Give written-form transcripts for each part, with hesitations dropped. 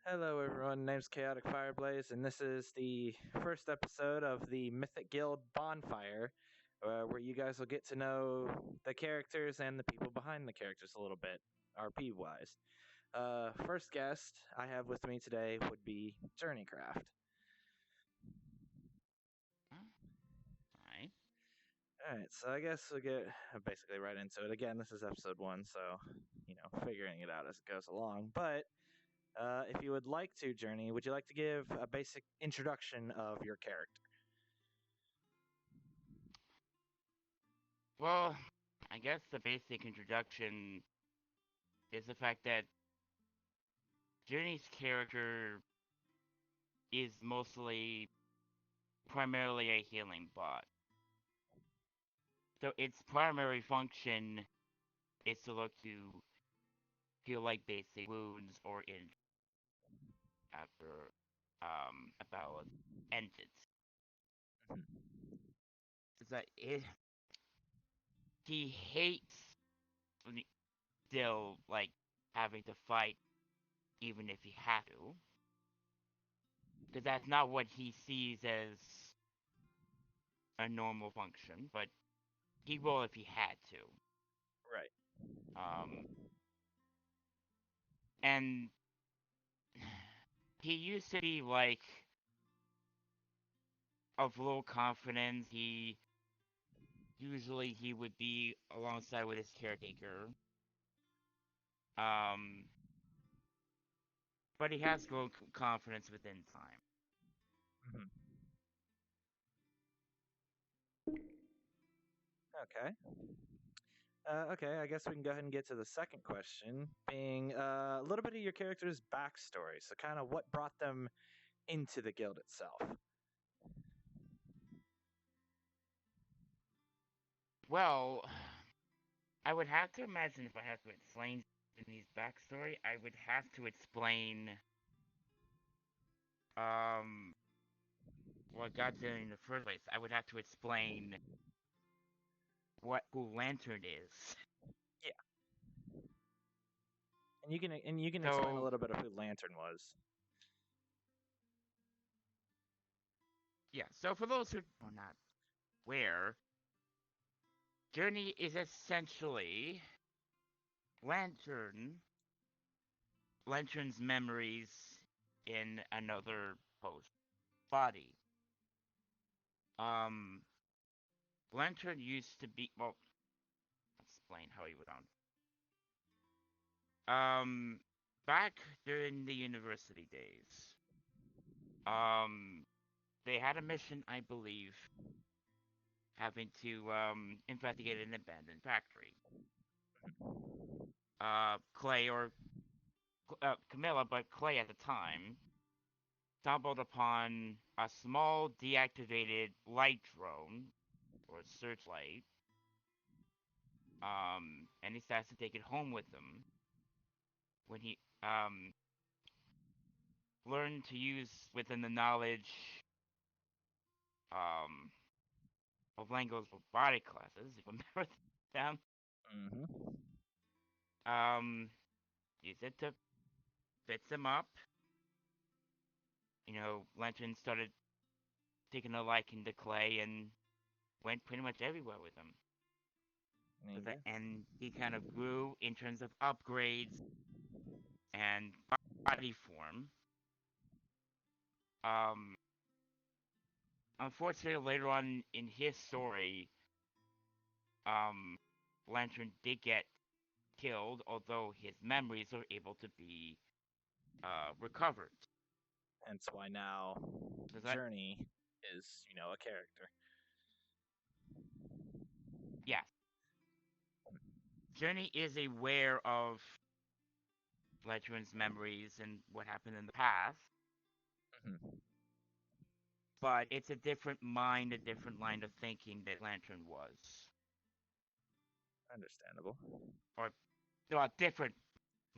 Hello, everyone. Name's Chaotic Fireblaze, and this is the first episode of the Mythic Guild Bonfire, where you guys will get to know the characters and the people behind the characters a little bit, RP wise. First guest I have with me today would be JourneyCraft. Alright. All right, so I guess we'll get basically right into it. Again, this is episode one, so figuring it out as it goes along. But if you would like to, Journey, would you like to give a basic introduction of your character? Well, I guess the basic introduction is the fact that Jenny's character is mostly primarily a healing bot. So its primary function is to look to heal like basic wounds or injuries after a battle has ended. Is that it? He hates still like having to fight even if he had to, because that's not what he sees as a normal function, but he will if he had to. Right. Um, and he used to be like of low confidence. He would be alongside with his caretaker. Um, but he has grown confidence within time. Mhm. Okay. Okay, I guess we can go ahead and get to the second question, being a little bit of your character's backstory. So, kind of what brought them into the guild itself. Well, I would have to imagine if I have to explain Jimmy's backstory, I would have to explain um what got there in the first place. I would have to explain what who Lantern is. Yeah, and you can explain a So little bit of who Lantern was. yeah, so for those who are not aware, Journey is essentially Lantern Lantern's memories in another post body. Um Lantern used to be let's explain how he was found. Um back during the university days, um they had a mission, I believe, having to investigate an abandoned factory. Clay or Camilla, but Clay at the time, stumbled upon a small deactivated light drone or searchlight, and he decides to take it home with him. When he learned to use within the knowledge um, of Lango's robotic classes, if you remember them, Mm-hmm. um, used it to fix him up. Lantern started taking a liking to Clay and went pretty much everywhere with him. Okay. And he kind of grew in terms of upgrades and body form. Um, Unfortunately, later on in his story, um, Lantern did get killed, although his memories are able to be recovered. Hence why now Does that? Journey is, a character. Yes. Journey is aware of Lantern's memories and what happened in the past, Mm-hmm. but it's a different mind, a different line of thinking that Lantern was, Understandable. or well, different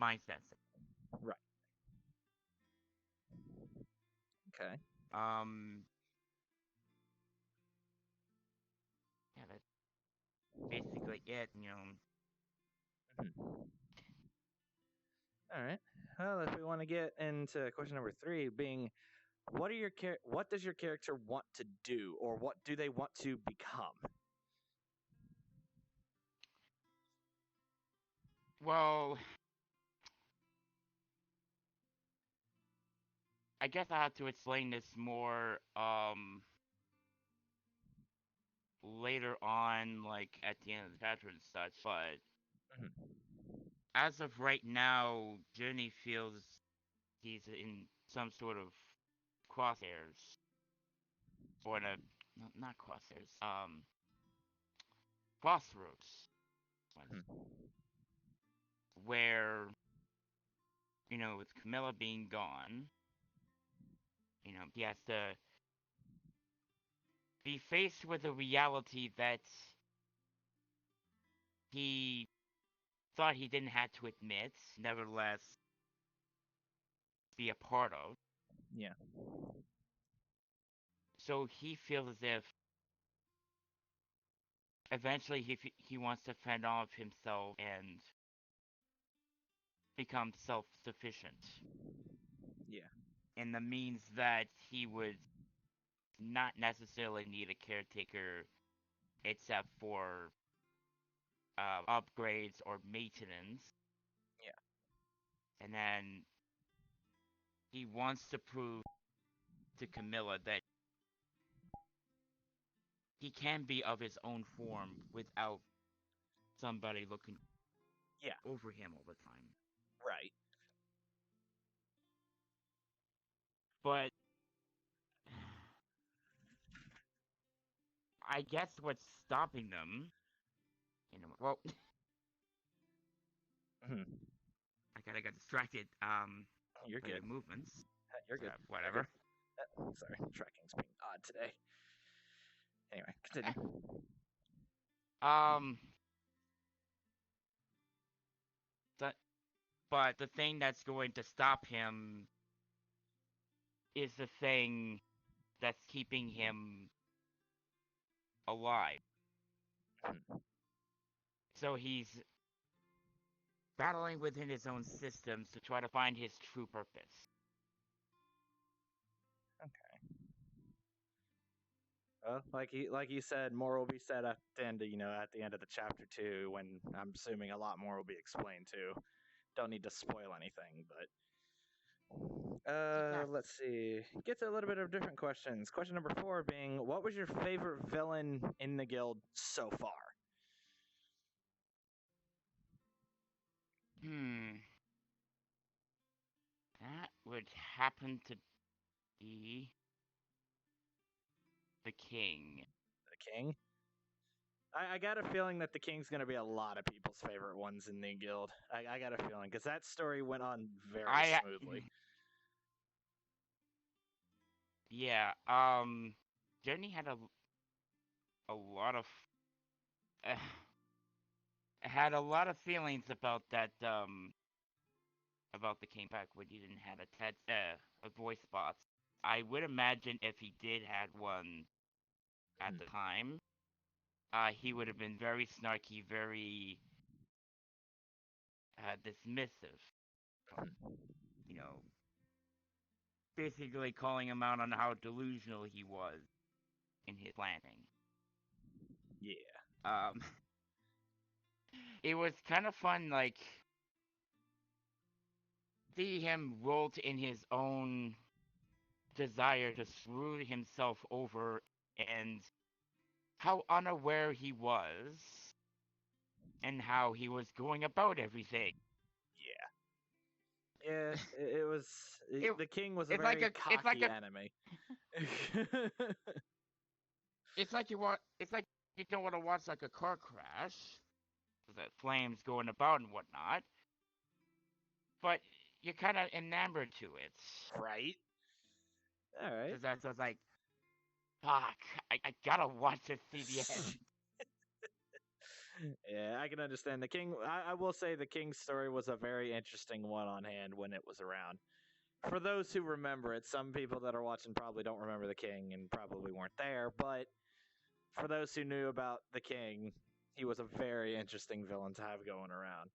mindsets. Right. Okay. Um, yeah, that's basically it. Mhm. All right. Well, if we want to get into question number 3, being what does your character want to do, or what do they want to become? Well, I guess I have to explain this more later on, like at the end of the chapter and such. But Mhm. as of right now, Journey feels he's in some sort of crosshairs, or not crosshairs, crossroads, Mhm. where with Camilla being gone, he has to be faced with a reality that he thought he didn't have to admit, nevertheless be a part of. Yeah. So he feels as if eventually he wants to fend off himself and become self-sufficient. Yeah. And the means that he would not necessarily need a caretaker except for upgrades or maintenance. Yeah. And then he wants to prove to Camilla that he can be of his own form without somebody looking Yeah. over him all the time. Right. But I guess what's stopping them, well, Mhm. I kind of got distracted You're by the good. movements. You're good. You're good. Whatever. Sorry, tracking's being odd today. Anyway, continue. Um, the, but the thing that's going to stop him is the thing that's keeping him alive. Mhm. So he's battling within his own systems to try to find his true purpose. Okay. Well, like you said, more will be said at the end. At the end of the chapter 2, when I'm assuming a lot more will be explained too. Don't need to spoil anything, but Exactly. let's see. Get to a little bit of different questions. Question number 4 being, what was your favorite villain in the guild so far? Hmm. That would happen to be the king. The king. I got a feeling that the king's going to be a lot of people's favorite ones in the guild. I got a feeling because that story went on very I smoothly. yeah. Journey had a lot of uh, had a lot of feelings about the king back when he didn't have a voice box. I would imagine if he did had one at the time, he would have been very snarky, very dismissive. You know, basically calling him out on how delusional he was in his planning. Yeah. Um, it was kind of fun, like see him rolled in his own desire to screw himself over and how unaware he was and how he was going about everything. Yeah, it was. It, The king was a it's like very a it's like cocky a enemy. it's like you don't want to watch like a car crash with the flames going about and whatnot, but you're kind of enamored to it Right. All right. because that's like fuck, I gotta watch this to the end. Yeah, I can understand the king. I will say the king's story was a very interesting one on hand when it was around. For those who remember it, some people that are watching probably don't remember the king and probably weren't there, but for those who knew about the king, he was a very interesting villain to have going around.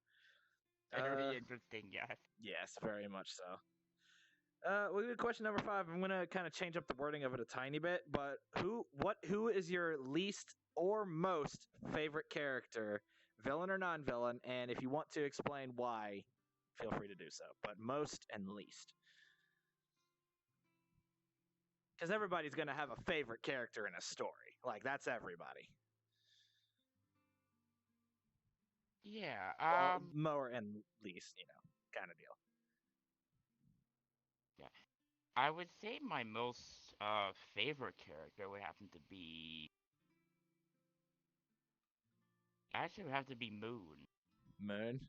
Very interesting, yes. Yes, very much so. We'll do question number 5. I'm gonna kind of change up the wording of it a tiny bit, but who is your least or most favorite character, villain or non-villain? And if you want to explain why, feel free to do so. But most and least, because everybody's gonna have a favorite character in a story. Like that's everybody. Yeah, Well, more and least, kind of deal. yeah. I would say my most favorite character would happen to be actually would have to be Moon. Moon.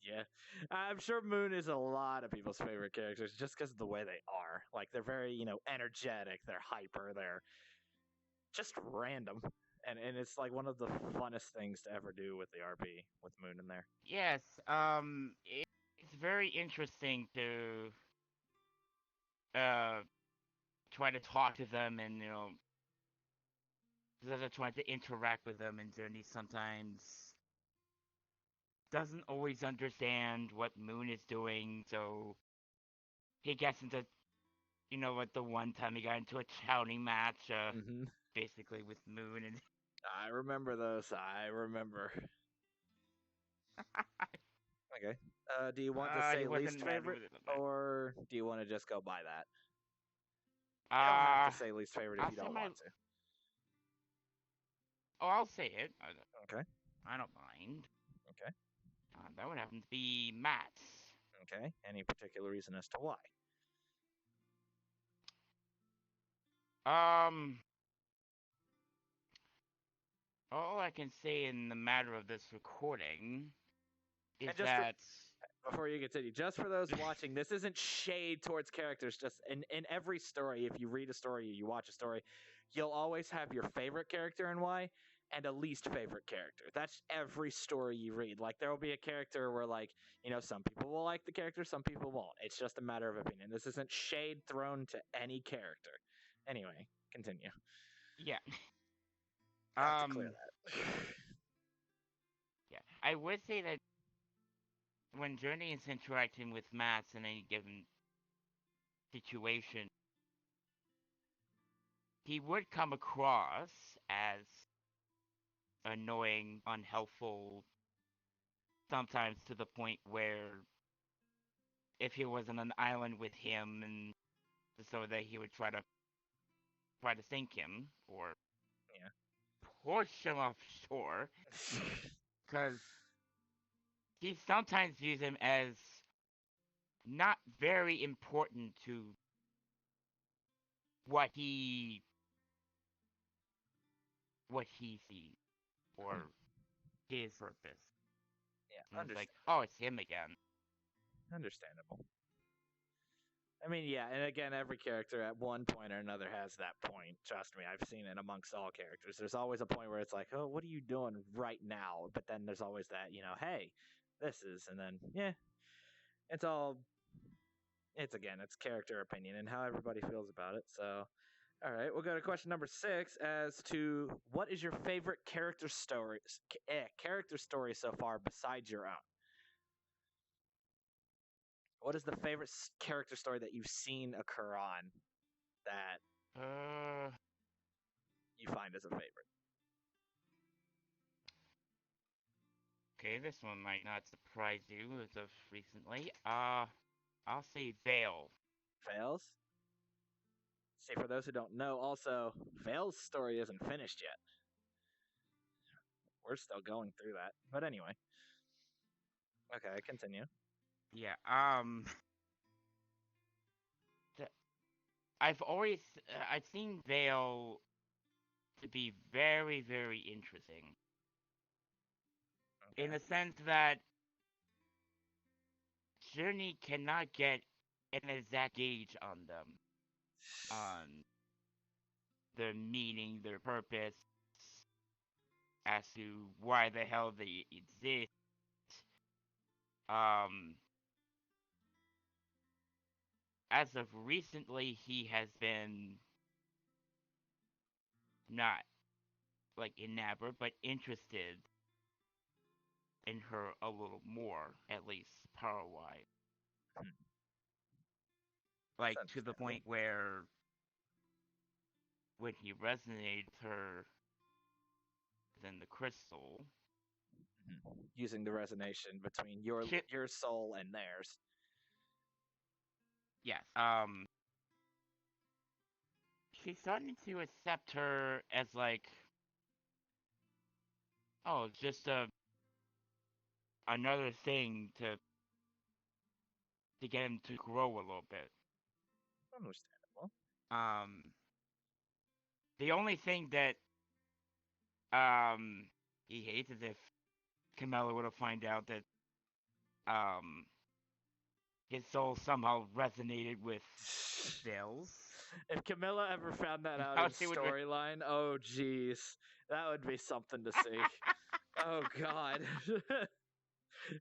Yeah, I'm sure Moon is a lot of people's favorite characters just because of the way they are. Like they're very, energetic. They're hyper. They're just random, and it's like one of the funnest things to ever do with the RP with Moon in there. Yes, it's very interesting to uh try to talk to them and trying to interact with them, and Journey sometimes doesn't always understand what Moon is doing, so he gets into what the one time he got into a shouting match, Hmm. basically with Moon, and I remember those. I remember. Okay. Do you want to he say wasn't least mad favorite, with it. Okay. or do you want to just go by that? You don't have to say least favorite if I'll you say don't my. want to. Oh, I'll say it. Okay. I don't mind. Okay. That would happen to be Matt's. Okay. Any particular reason as to why? Um, all I can say in the matter of this recording is And just for that before you continue, just for those watching, this isn't shade towards characters. Just in every story, if you read a story, you watch a story, you'll always have your favorite character and why, and a least favorite character. That's every story you read. Like there will be a character where, like, some people will like the character, some people won't. It's just a matter of opinion. This isn't shade thrown to any character. Anyway, continue. yeah. Have to clear Um, that. yeah. I would say that when Journey is interacting with Matt's in any given situation, he would come across as annoying, unhelpful, sometimes to the point where if he was on an island with him and so that he would try to sink him or Yeah. push him offshore because he sometimes views him as not very important to what he sees Hmm. or his purpose. Yeah, And it's like, oh, it's him again. understandable. I mean, yeah, and again, every character at one point or another has that point. Trust me, I've seen it amongst all characters. There's always a point where it's like, oh, what are you doing right now? But then there's always that, hey, this is, and then, yeah, it's all, it's character opinion and how everybody feels about it. So, all right, we'll go to question number 6 as to what is your favorite character story so far besides your own? What is the favorite character story that you've seen occur on that Uh, you find as a favorite? okay, this one might not surprise you as of recently. I'll say Veil. Fails? See, for those who don't know, also, Vale's story isn't finished yet. We're still going through that. But anyway. Okay, continue. Yeah. th- I've seen Veil to be very, very interesting in Okay. the sense that Journey cannot get an exact gauge on them, on their meaning, their purpose, as to why the hell they exist. Um, as of recently, he has been not like enamored, but interested in her a little more, at least power wise. Hmm. Like That's to the understandable. point where when he resonated her within the crystal, Using the resonation between your she, your soul and theirs. yes, she's starting to accept her as like, oh, just another thing to get him to grow a little bit. Understandable. Um, the only thing that um he hates is if Camilla were to find out that um his soul somehow resonated with Vale's. If Camilla ever found that out How in she would be. storyline, oh jeez, that would be something to see. Oh god.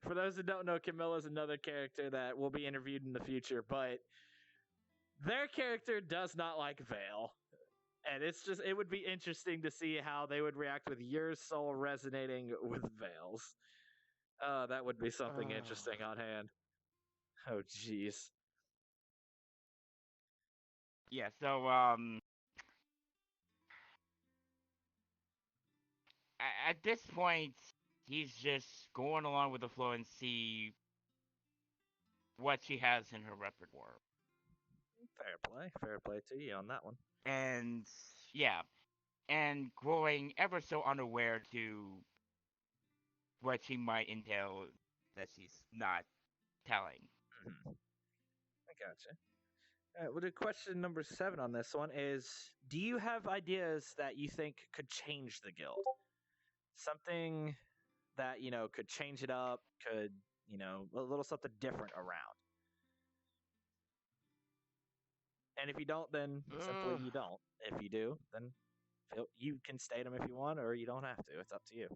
For those who don't know, Camilla's another character that will be interviewed in the future, but their character does not like Vale. And it would be interesting to see how they would react with your soul resonating with Vale's. That would be something interesting on hand. Oh, jeez. Yeah, so at this point he's just going along with the flow and see what she has in her repertoire. Fair play to you on that one. And yeah, and growing ever so unaware to what she might entail that she's not telling. Mm-hmm. I gotcha. Well, the question number 7 on this one is: do you have ideas that you think could change the guild? Something that could change it up, could a little something different around. And if you don't, then simply Ugh. you don't. If you do, then you can state them if you want, or you don't have to. It's up to you.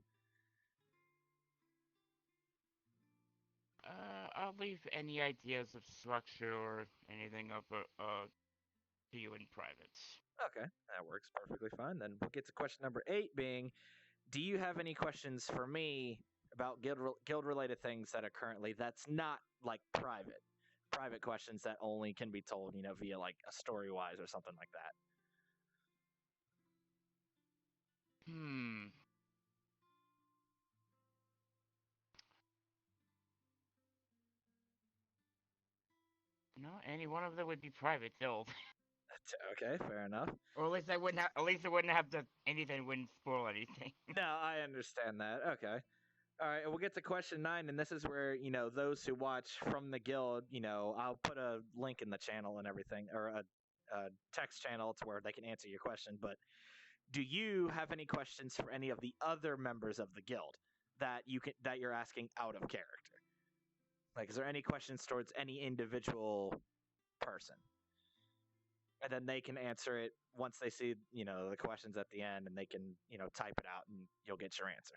I'll leave any ideas of structure or anything up to you in private. Okay, that works perfectly fine. Then we'll get to question number 8, being: do you have any questions for me about guild related things that are currently that's not like private questions that only can be told via like a story wise or something like that? Hmm. No, any one of them would be private filled. Okay, fair enough. Or at least I wouldn't have. At least I wouldn't have to. Anything wouldn't spoil anything. No, I understand that. Okay. All right, we'll get to question 9, and this is where those who watch from the guild, I'll put a link in the channel and everything, or a text channel to where they can answer your question. But do you have any questions for any of the other members of the guild that you're asking out of character? Like, is there any questions towards any individual person? And then they can answer it once they see the questions at the end, and they can type it out, and you'll get your answer.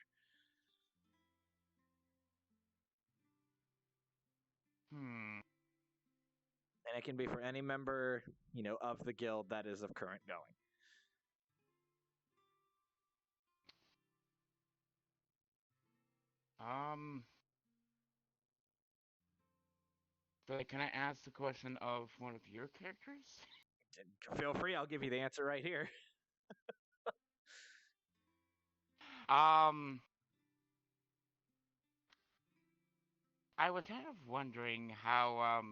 Hmm. And it can be for any member of the guild that is of current going. Um. So, can I ask the question of one of your characters? Feel free, I'll give you the answer right here. Um. I was kind of wondering how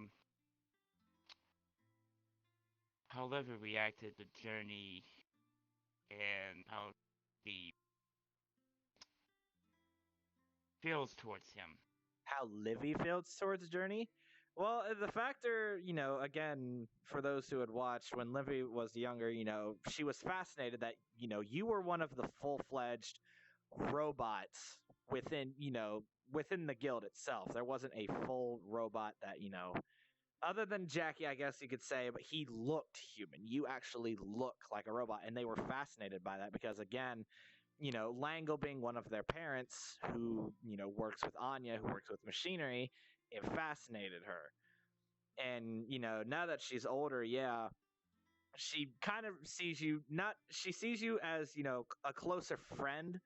Liver reacted to Journey and how he feels towards him. How Livy feels towards Journey? Well, the factor, again, for those who had watched when Livy was younger, she was fascinated that, you were one of the full-fledged robots within the guild itself. There wasn't a full robot that, other than Jackie, I guess you could say, but he looked human. You actually look like a robot, and they were fascinated by that because, again, Langle being one of their parents who, works with Anya, who works with machinery, it fascinated her. And, now that she's older, yeah, she kind of sees she sees you as, a closer friend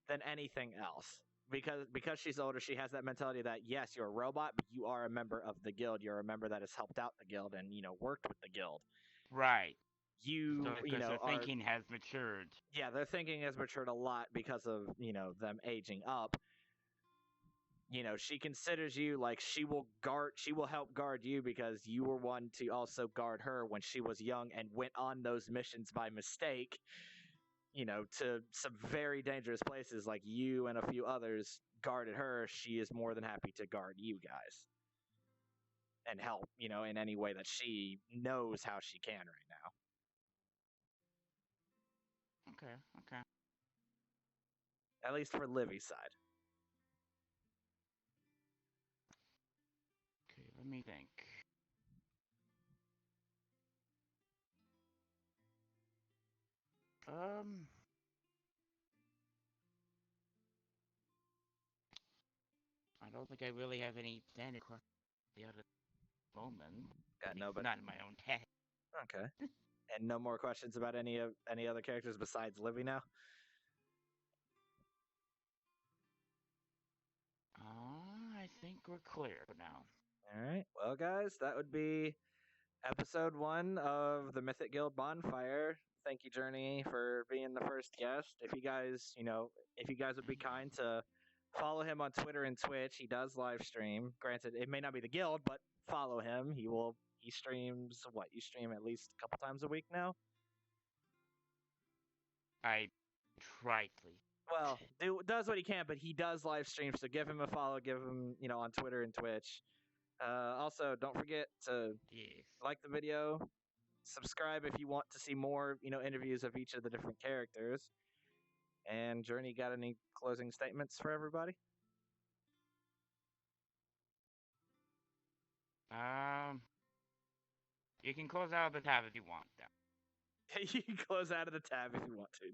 than anything else. because she's older, she has that mentality that yes, you're a robot, but you are a member of the guild. You're a member that has helped out the guild and worked with the guild. Right. You Because their are thinking has matured. yeah, their thinking has matured a lot because of them aging up. She considers you like she will help guard you because you were one to also guard her when she was young and went on those missions by mistake, to some very dangerous places. Like you and a few others guarded her. She is more than happy to guard you guys and help, in any way that she knows how she can right now. Okay. Okay. At least for Livy's side. Okay. Let me think. I don't think I really have any standing questions at the moment. Got no, but Not in my own head. okay. And no more questions about any other characters besides Livy now? I think we're clear for now. All right. Well, guys, that would be episode 1 of the Mythic Guild Bonfire. Thank you, Journey, for being the first guest. If you guys would be kind to follow him on Twitter and Twitch, he does live stream. Granted, it may not be the guild, but follow him. He streams what? You stream at least a couple times a week now? I try to. Well, does what he can, but he does live stream, so give him a follow. Give him, on Twitter and Twitch. Also, don't forget to like the video, subscribe if you want to see more, interviews of each of the different characters. And Journey, got any closing statements for everybody? You can close out of the tab if you want. Though. You can close out of the tab if you want to.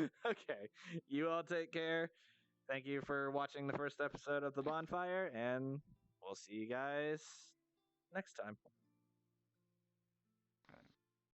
No. Okay. You all take care. Thank you for watching the first episode of The Bonfire, and we'll see you guys next time.